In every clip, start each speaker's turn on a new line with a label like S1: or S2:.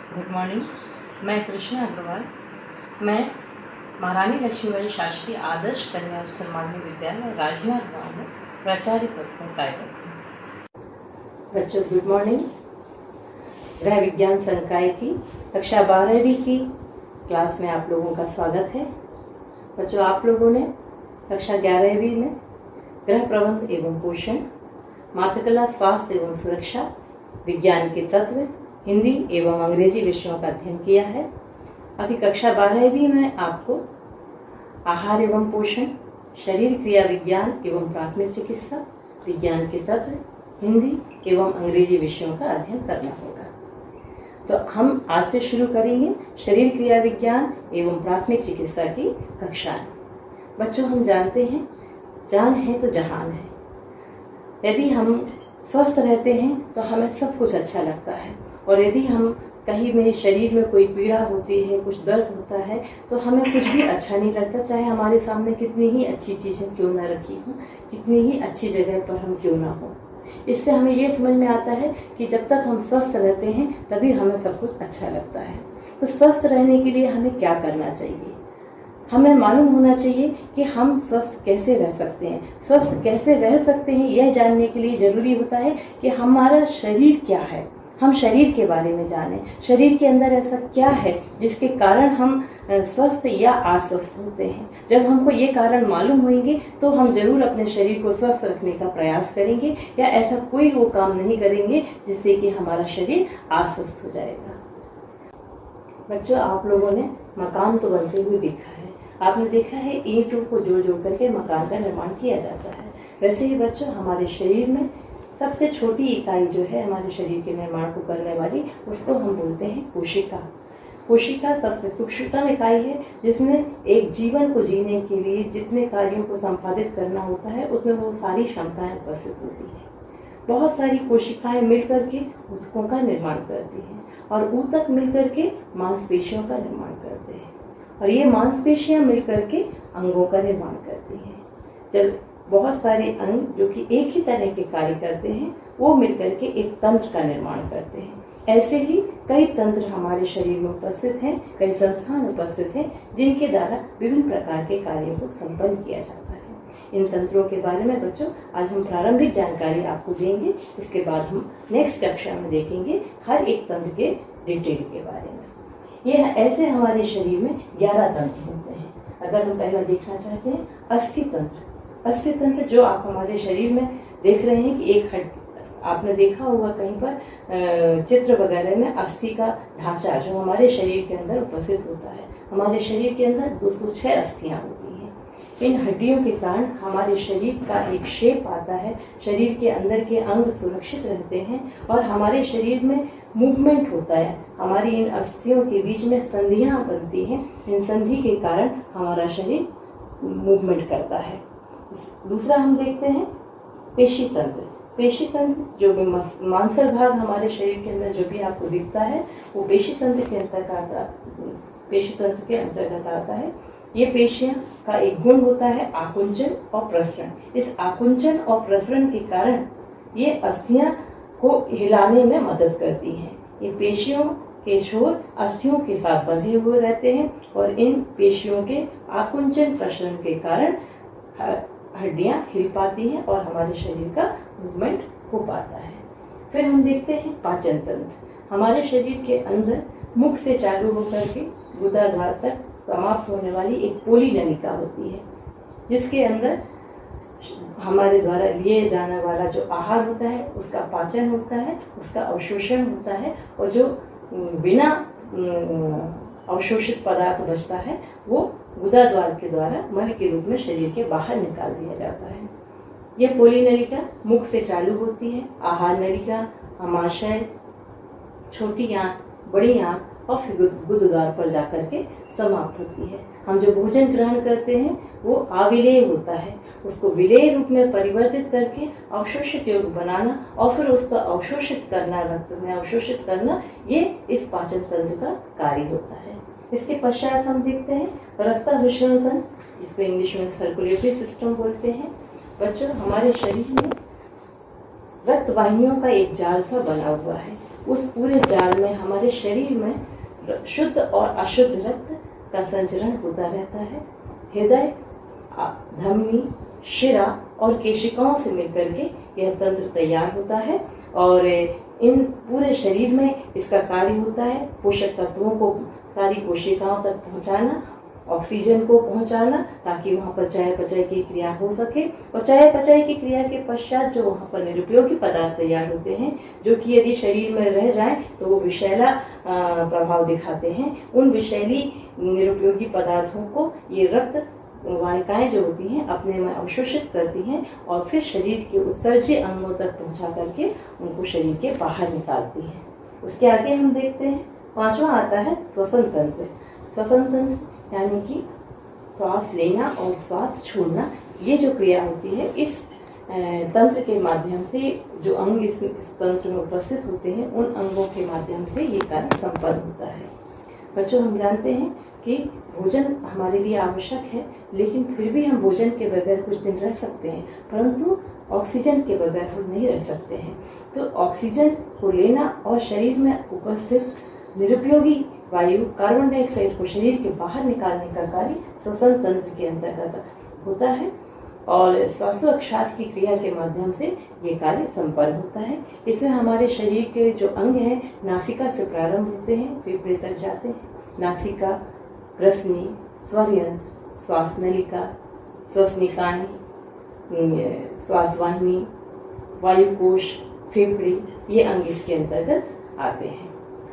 S1: Good morning. मैं कृष्णा अग्रवाल। मैं महारानी लक्ष्मीबाई शासकीय आदर्श कन्या अवसर माध्यमिक विद्यालय राजनाथ गांव में प्राचार्य पद पर कार्यरत हूँ। बच्चों गुड मॉर्निंग। गृह विज्ञान संकाय की कक्षा 12वीं की क्लास में आप लोगों का स्वागत है। बच्चों आप लोगों ने कक्षा 11वीं में गृह प्रबंध एवं पोषण, मातृकला स्वास्थ्य एवं सुरक्षा, विज्ञान के तत्व, हिंदी एवं अंग्रेजी विषयों का अध्ययन किया है। अभी कक्षा 12वीं में आपको आहार एवं पोषण, शरीर क्रिया विज्ञान एवं प्राथमिक चिकित्सा, विज्ञान के तत्व, हिंदी एवं अंग्रेजी विषयों का अध्ययन करना होगा। तो हम आज से शुरू करेंगे शरीर क्रिया विज्ञान एवं प्राथमिक चिकित्सा की कक्षाएं। बच्चों हम जानते हैं जान है तो जहान है। यदि हम स्वस्थ रहते हैं तो हमें सब कुछ अच्छा लगता है, और यदि हम कहीं में शरीर में कोई पीड़ा होती है, कुछ दर्द होता है, तो हमें कुछ भी अच्छा नहीं लगता, चाहे हमारे सामने कितनी ही अच्छी चीजें क्यों ना रखी हों, कितनी ही अच्छी जगह पर हम क्यों ना हो। इससे हमें ये समझ में आता है कि जब तक हम स्वस्थ रहते हैं तभी हमें सब कुछ अच्छा लगता है। तो स्वस्थ रहने के लिए हमें क्या करना चाहिए? हमें मालूम होना चाहिए कि हम स्वस्थ कैसे रह सकते हैं। स्वस्थ कैसे रह सकते हैं यह जानने के लिए जरूरी होता है कि हमारा शरीर क्या है, हम शरीर के बारे में जानें। शरीर के अंदर ऐसा क्या है जिसके कारण हम स्वस्थ या अस्वस्थ होते हैं। जब हमको ये कारण मालूम होंगे तो हम जरूर अपने शरीर को स्वस्थ रखने का प्रयास करेंगे, या ऐसा कोई वो काम नहीं करेंगे जिससे कि हमारा शरीर अस्वस्थ हो जाएगा। बच्चों आप लोगों ने मकान तो बनते हुए देखा है। आपने देखा है ईंटों को जोड़ जोड़ करके मकान का निर्माण किया जाता है। वैसे ही बच्चों हमारे शरीर में सबसे छोटी इकाई जो है हमारे शरीर के निर्माण को करने वाली, उसको हम बोलते हैं कोशिका। कोशिका सबसे सूक्ष्मतम इकाई है, जिसमें एक जीवन को जीने के लिए जितने कार्यों को संपादित करना होता है उसमें वो सारी क्षमताएं उपस्थित होती है। बहुत सारी कोशिकाएं मिलकर के ऊतकों का निर्माण करती हैं, और ऊतक मिलकर के मांसपेशियों का निर्माण करते हैं, और ये मांसपेशियां मिलकर के अंगों का निर्माण करती हैं। जब बहुत सारे अंग जो कि एक ही तरह के कार्य करते हैं वो मिलकर के एक तंत्र का निर्माण करते हैं। ऐसे ही कई तंत्र हमारे शरीर में उपस्थित हैं, कई संस्थान उपस्थित हैं जिनके द्वारा विभिन्न प्रकार के कार्यों को संपन्न किया जाता है। इन तंत्रों के बारे में बच्चों आज हम प्रारंभिक जानकारी आपको देंगे। इसके बाद हम नेक्स्ट कक्षा में देखेंगे हर एक तंत्र के डिटेल के बारे में। ये ऐसे हमारे शरीर में 11 तंत्र होते हैं। अगर हम पहला देखना चाहते हैं अस्थि तंत्र। अस्थि तंत्र जो आप हमारे शरीर में देख रहे हैं कि एक आपने देखा होगा कहीं पर चित्र वगैरह में अस्थि का ढांचा जो हमारे शरीर के अंदर उपस्थित होता है। हमारे शरीर के अंदर 206 अस्थियां होती हैं। इन हड्डियों के कारण हमारे शरीर का एक शेप आता है, शरीर के अंदर के अंग सुरक्षित रहते हैं, और हमारे शरीर में मूवमेंट होता है। हमारी इन अस्थियों के बीच में संधियां बनती हैं। इन संधि के कारण हमारा शरीर मूवमेंट करता है। दूसरा हम देखते हैं पेशी तंत्र। पेशी तंत्र जो भी मांसल भाग हमारे शरीर के अंदर जो भी आपको दिखता है वो पेशी तंत्र के अंतर्गत आता है। ये पेशियां का एक गुण होता है आकुंचन और प्रसरण। इस आकुंचन और प्रसरण के कारण ये अस्थियां को हिलाने में मदद करती हैं। ये पेशियों के छोर अस्थियों के साथ बंधे हुए रहते हैं, और इन पेशियों के आकुंचन प्रसरण के कारण हड्डियां हिल पाती हैं और हमारे शरीर का मूवमेंट हो पाता है। फिर हम देखते हैं पाचन तंत्र। हमारे शरीर के अंदर मुख से चालू होकर के गुदाद्वार तक समाप्त होने वाली एक पोली नलिका होती है, जिसके अंदर हमारे द्वारा लिए जाने वाला जो आहार होता है उसका पाचन होता है, उसका अवशोषण होता है, और जो बिना अवशोषित पदार्थ बचता है वो गुदाद्वार के द्वारा मल के रूप में शरीर के बाहर निकाल दिया जाता है। यह पोली नलिका मुख से चालू होती है। आहार नलिका, आमाशय, छोटी आंत, बड़ी आंत और फिर गुदद्वार पर जाकर के समाप्त होती है। हम जो भोजन ग्रहण करते हैं वो अविलेय होता है, उसको विलेय रूप में परिवर्तित करके अवशोषित योग्य बनाना और फिर उसको अवशोषित करना, रक्त में अवशोषित करना, ये इस पाचन तंत्र का कार्य होता है। इसके पश्चात हम देखते हैं रक्ताभिसरण तंत्र, जिसको इंग्लिश में सर्कुलेटरी सिस्टम बोलते हैं। बच्चों हमारे शरीर में रक्त वाहिनियों का एक जाल सा बना हुआ है। उस पूरे जाल में हमारे शरीर में शुद्ध और अशुद्ध रक्त का संचरण होता रहता है। हृदय, धमनी, शिरा और केशिकाओं से मिलकर के यह तंत्र तैयार होता है और इन पूरे शरीर में इसका कार्य होता है पोषक तत्वों को सारी कोशिकाओं तक पहुंचाना, ऑक्सीजन को पहुंचाना, ताकि वहां पर चयापचय की क्रिया हो सके। और चयापचय की क्रिया के पश्चात जो वहां पर निरुपयोगी पदार्थ तैयार होते हैं, जो कि यदि शरीर में रह जाए तो वो विषैला प्रभाव दिखाते हैं। उन विषैली निरुपयोगी पदार्थों को ये रक्त वाहिकाएं जो होती हैं अपने में अवशोषित करती हैं और फिर शरीर के उत्सर्ज्य अंगों तक पहुंचा करके उनको शरीर के बाहर निकालती हैं। उसके आगे हम देखते हैं 5वां आता है श्वसन तंत्र। श्वसन तंत्र यानी कि श्वास लेना और श्वास छोड़ना, ये जो क्रिया होती है इस तंत्र के माध्यम से जो अंग इस तंत्र में उपस्थित होते हैं उन अंगों के माध्यम से ये कार्य संपन्न होता है। बच्चों, हम जानते हैं कि भोजन हमारे लिए आवश्यक है, लेकिन फिर भी हम भोजन के बगैर कुछ दिन रह सकते हैं, परंतु ऑक्सीजन के बगैर हम नहीं रह सकते हैं। तो ऑक्सीजन को लेना और शरीर में उपस्थित निरुपयोगी वायु कार्बन डाइऑक्साइड को शरीर के बाहर निकालने का कार्य श्वसन तंत्र के अंतर्गत होता है और श्वासोच्छ्वास की क्रिया के माध्यम से ये कार्य संपन्न होता है। इसमें हमारे शरीर के जो अंग हैं नासिका से प्रारंभ होते हैं, फेफड़े तक जाते हैं। नासिका, ग्रसनी, स्वरयंत्र, श्वास नलिका, श्वसनिकाएं, श्वास वाहिनी, वायुकोश, फेफड़े, ये अंग इसके अंतर्गत आते हैं।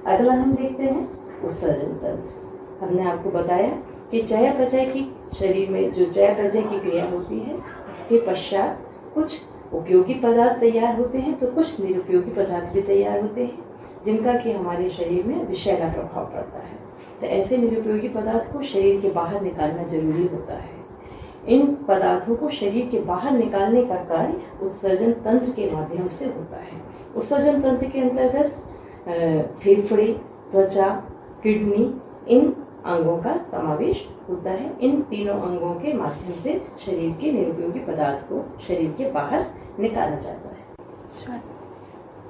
S1: अगला हम देखते हैं उत्सर्जन तंत्र। हमने आपको बताया कि चयापचय की शरीर में जो चयापचय की क्रिया होती है उसके पश्चात कुछ उपयोगी पदार्थ तैयार होते हैं तो कुछ निरुपयोगी पदार्थ भी तैयार होते हैं जिनका कि हमारे शरीर में विषैला प्रभाव पड़ता है। तो ऐसे निरुपयोगी पदार्थ को शरीर के बाहर निकालना जरूरी होता है। इन पदार्थों को शरीर के बाहर निकालने का कार्य उत्सर्जन तंत्र के माध्यम से होता है। उत्सर्जन तंत्र के अंतर्गत फेफड़े, त्वचा, किडनी, इन अंगों का समावेश होता है। इन तीनों अंगों के माध्यम से शरीर के निरुपयोगी पदार्थ को शरीर के बाहर निकाला जाता है।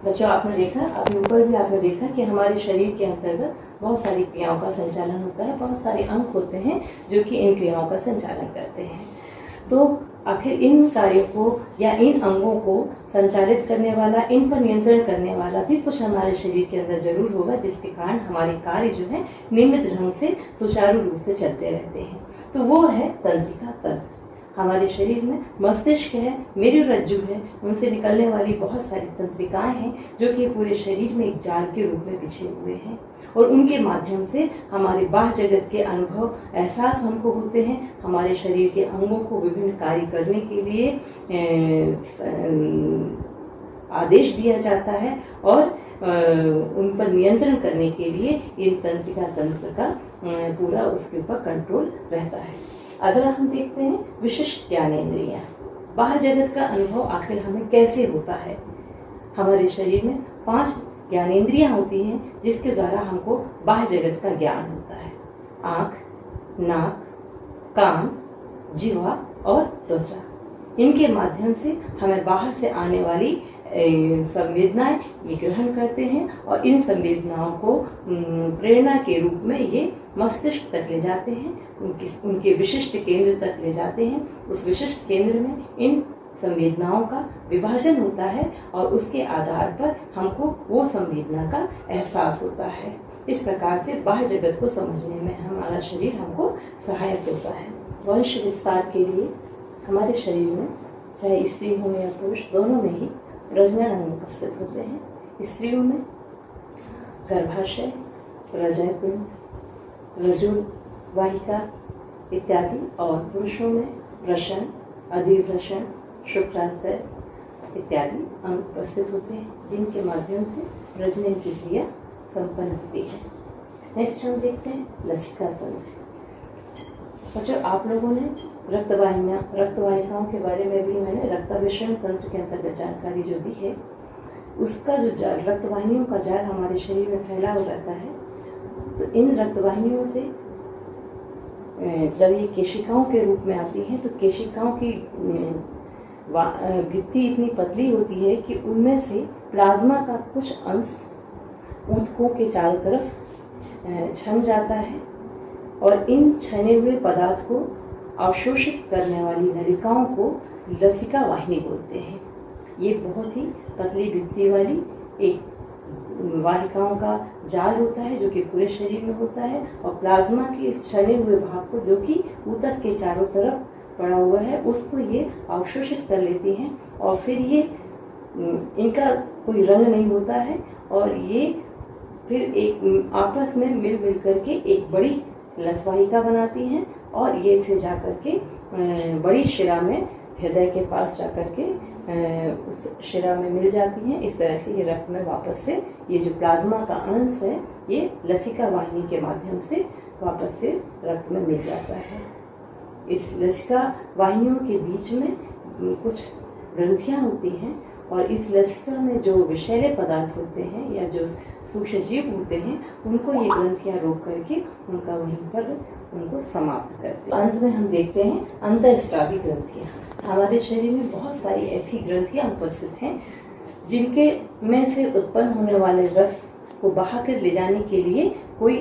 S1: बच्चों, आपने देखा, अभी ऊपर भी आपने देखा कि हमारे शरीर के अंतर्गत बहुत सारी क्रियाओं का संचालन होता है, बहुत सारे अंग होते हैं जो कि इन क्रियाओं का संचालन करते हैं। तो आखिर इन कार्यों को या इन अंगों को संचालित करने वाला, इन पर नियंत्रण करने वाला भी कुछ हमारे शरीर के अंदर जरूर होगा, जिसके कारण हमारे कार्य जो है नियमित ढंग से सुचारू रूप से चलते रहते हैं। तो वो है तंत्रिका तंत्र। हमारे शरीर में मस्तिष्क है, मेरुरज्जु है, उनसे निकलने वाली बहुत सारी तंत्रिकाएं हैं जो कि पूरे शरीर में एक जाल के रूप में बिछे हुए हैं और उनके माध्यम से हमारे बाह्य जगत के अनुभव, एहसास हमको होते हैं। हमारे शरीर के अंगों को विभिन्न कार्य करने के लिए आदेश दिया जाता है और उन पर नियंत्रण करने के लिए इन तंत्रिका तंत्र का पूरा उसके ऊपर कंट्रोल रहता है। अगला हम देखते हैं विशिष्ट ज्ञानेंद्रियां। बाह्य जगत का अनुभव आखिर हमें कैसे होता है। हमारे शरीर में 5 ज्ञानेंद्रियां होती हैं जिसके द्वारा हमको बाह्य जगत का ज्ञान होता है। आँख, नाक, कान, जिह्वा और त्वचा। इनके माध्यम से हमें बाहर से आने वाली संवेदनाएं ये ग्रहण करते हैं और इन संवेदनाओं को प्रेरणा के रूप में ये मस्तिष्क तक ले जाते हैं, उनके विशिष्ट केंद्र तक ले जाते हैं। उस विशिष्ट केंद्र में इन संवेदनाओं का विभाजन होता है और उसके आधार पर हमको वो संवेदना का एहसास होता है। इस प्रकार से बाह्य जगत को समझने में हमारा शरीर हमको सहायक होता है। वंश विस्तार के लिए हमारे शरीर में चाहे स्त्री हो या पुरुष, दोनों में ही प्रजनन अंग उपस्थित होते हैं। स्त्रियों में गर्भाशय, रजयपिंड, रजुल, वाहिका इत्यादि और पुरुषों में वृषण, अधिवृषण, शुक्राशय इत्यादि अंग उपस्थित होते हैं जिनके माध्यम से प्रजनन की क्रिया संपन्न होती है। नेक्स्ट हम देखते हैं लसिका तंत्र। बच्चों, आप लोगों ने रक्त वाहिकाओं के बारे में भी मैंने रक्ताभिसरण तंत्र के अंतर्गत जानकारी जो दी है, उसका जो जाल, रक्त वाहिनियों का जाल हमारे शरीर में फैला हुआ रहता है। तो इन रक्त वाहिनियों से जब ये केशिकाओं के रूप में आती हैं तो केशिकाओं की भित्ति इतनी पतली होती है कि उनमें से प्लाज्मा का कुछ अंश ऊतकों के चारों तरफ छन जाता है और इन छने हुए पदार्थ को अवशोषित करने वाली नलिकाओं को लसिका वाहिनी बोलते हैं। ये बहुत ही पतली भित्ति वाली एक वाहिकाओं का जाल होता है जो कि पूरे शरीर में होता है और प्लाज्मा के इस छने हुए भाग को जो कि ऊतक के चारों तरफ पड़ा हुआ है उसको ये अवशोषित कर लेती हैं और फिर ये इनका कोई रंग नहीं होता है और ये फिर एक आपस में मिल करके एक बड़ी लसवाहिका बनाती हैं और ये फिर जाकर के बड़ी शिरा में हृदय के पास जाकर के उस शिरा में मिल जाती हैं। इस तरह से ये रक्त में वापस से ये जो प्लाज्मा का अंश है ये लसिका वाहिनी के माध्यम से वापस से रक्त में मिल जाता है। इस लसिका वाहिनियों के बीच में कुछ ग्रंथियां होती हैं और इस लसिका में जो विषैले पदार्थ होते हैं या जो सूक्ष्म जीव होते हैं उनको ये ग्रंथियां रोक करके उनका वहीं पर उनको समाप्त करते हैं। अंत में हम देखते हैं अंतःस्रावी ग्रंथियां। हमारे शरीर में बहुत सारी ऐसी ग्रंथियां उपस्थित हैं जिनके में से उत्पन्न होने वाले रस को बहाकर ले जाने के लिए कोई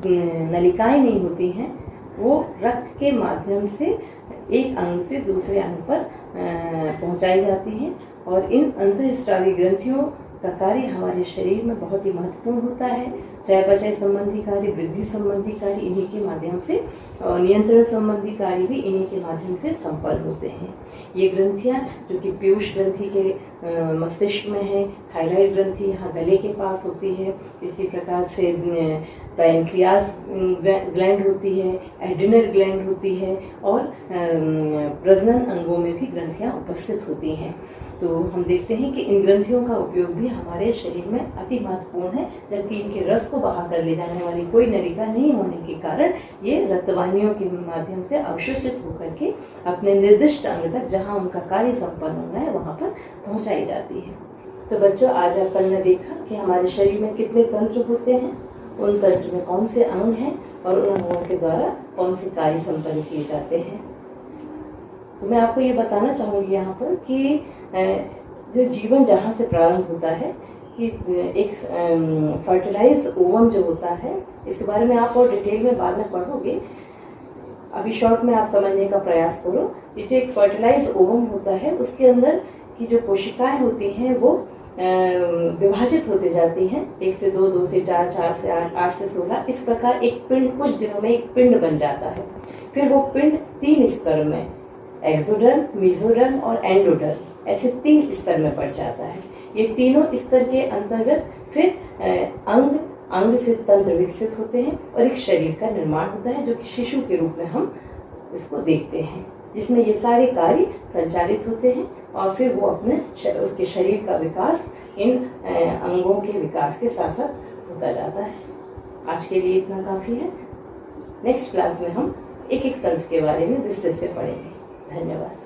S1: नलिकाएं नहीं होती हैं। वो रक्त के माध्यम से एक अंग से दूसरे अंग पर पहुंचाई जाती हैं और इन अंतःस्रावी ग्रंथियों का कार्य हमारे शरीर में बहुत ही महत्वपूर्ण होता है। चयापचय संबंधी कार्य, वृद्धि संबंधी कार्य इन्हीं के माध्यम से और नियंत्रण संबंधी कार्य भी इन्हीं के माध्यम से संपन्न होते हैं। ये ग्रंथियां जो कि पीयूष ग्रंथि के मस्तिष्क में है, थायराइड ग्रंथि यहाँ गले के पास होती है, इसी प्रकार से पैनक्रियास ग्लैंड होती है, एड्रिनल ग्लैंड होती है और प्रजनन अंगों में भी ग्रंथियां उपस्थित होती हैं। तो हम देखते हैं कि इन ग्रंथियों का उपयोग भी हमारे शरीर में अति महत्वपूर्ण है, जबकि इनके रस को बहा कर ले जाने वाली कोई नलिका नहीं होने के कारण ये रक्तवाहिनियों के माध्यम से अवशोषित होकर के अपने निर्दिष्ट अंग तक जहाँ उनका कार्य संपन्न होना है वहाँ पर पहुँचाई जाती है। तो बच्चों, आज अपन ने देखा कि हमारे शरीर में कितने तंत्र होते हैं, उन तंत्र में कौन से अंग हैं और उन अंगों के द्वारा कौन से कार्य संपन्न किए जाते हैं। तो मैं आपको ये बताना चाहूँगी यहाँ पर कि जो जीवन जहाँ से प्रारंभ होता है कि एक फर्टिलाइज ओवम जो होता है, इसके बारे में आप और डिटेल में बाद में पढ़ोगे। अभी शॉर्ट में आप समझने का प्रयास करो। ये जो एक फर्टिलाइज ओवम होता है उसके अंदर की जो कोशिकाएं होती हैं वो विभाजित होते जाती हैं, 1 से 2, 2 से 4, 4 से 8, 8 से 16। इस प्रकार एक पिंड कुछ दिनों में एक पिंड बन जाता है। फिर वो पिंड 3 स्तर में, एक्सोडर्म, मेसोडर्म और एंडोडर्म, ऐसे 3 स्तर में बढ़ जाता है। ये तीनों स्तर के अंतर्गत फिर अंग से तंत्र विकसित होते हैं और एक शरीर का निर्माण होता है जो कि शिशु के रूप में हम इसको देखते हैं, जिसमें ये सारे कार्य संचालित होते हैं और फिर वो अपने उसके शरीर का विकास इन अंगों के विकास के साथ साथ होता जाता है। आज के लिए इतना काफी है। नेक्स्ट क्लास में हम एक एक तंत्र के बारे में विस्तृत से पढ़ेंगे। धन्यवाद।